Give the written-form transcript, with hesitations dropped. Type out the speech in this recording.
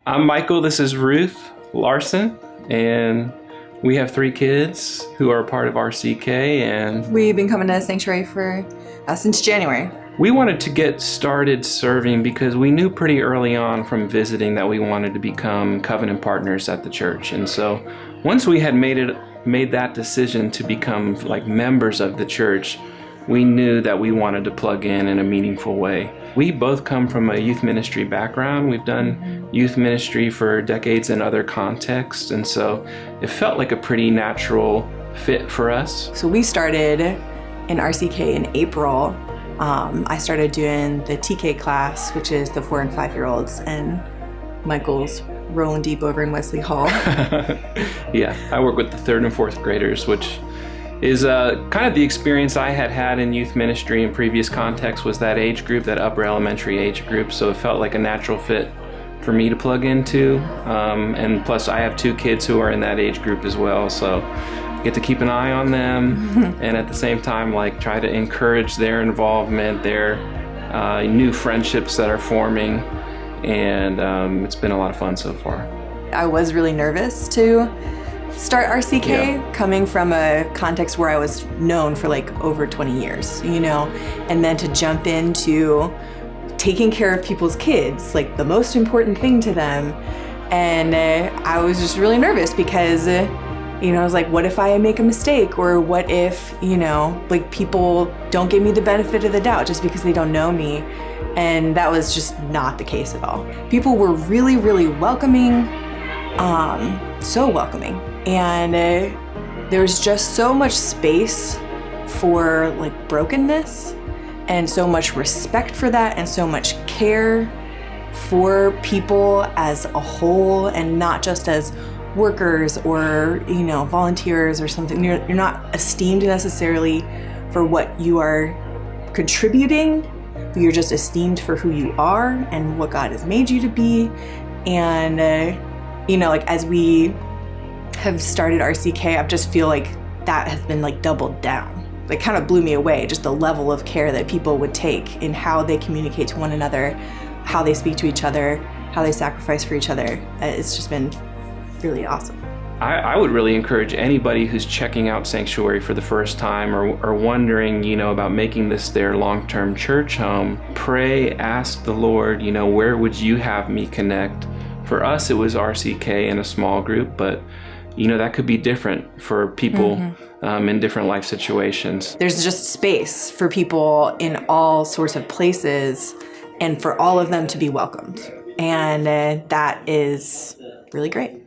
I'm Michael. This is Ruth, Larson, and we have 3 kids who are a part of RCK, and we've been coming to Sanctuary since January. We wanted to get started serving because we knew pretty early on from visiting that we wanted to become covenant partners at the church. And so once we had made that decision to become like members of the church, we knew that we wanted to plug in a meaningful way. We both come from a youth ministry background. We've done youth ministry for decades in other contexts, and so it felt like a pretty natural fit for us. So we started in RCK in April. I started doing the TK class, which is the 4 and 5-year-olds, and Michael's rolling deep over in Wesley Hall. Yeah, I work with the 3rd and 4th graders, which is kind of the experience I had in youth ministry in previous contexts, was that age group, that upper elementary age group. So it felt like a natural fit for me to plug into. And plus I have 2 kids who are in that age group as well. So get to keep an eye on them and at the same time like try to encourage their involvement, their new friendships that are forming, and it's been a lot of fun so far. I was really nervous to start RCK, coming from a context where I was known for like over 20 years, and then to jump into taking care of people's kids, like the most important thing to them. And I was just really nervous because I was like, what if I make a mistake? Or what if, like people don't give me the benefit of the doubt just because they don't know me? And that was just not the case at all. People were really, really welcoming, so welcoming. And there was just so much space for like brokenness and so much respect for that and so much care for people as a whole and not just as workers or volunteers or something. You're not esteemed necessarily for what you are contributing, but you're just esteemed for who you are and what God has made you to be. And like as we have started RCK, I just feel like that has been like doubled down. It kind of blew me away, just the level of care that people would take in how they communicate to one another, how they speak to each other, how they sacrifice for each other. It's just been really awesome. I would really encourage anybody who's checking out Sanctuary for the first time or wondering, about making this their long-term church home, pray, ask the Lord, where would you have me connect? For us, it was RCK in a small group, but that could be different for people in different life situations. There's just space for people in all sorts of places and for all of them to be welcomed. And that is really great.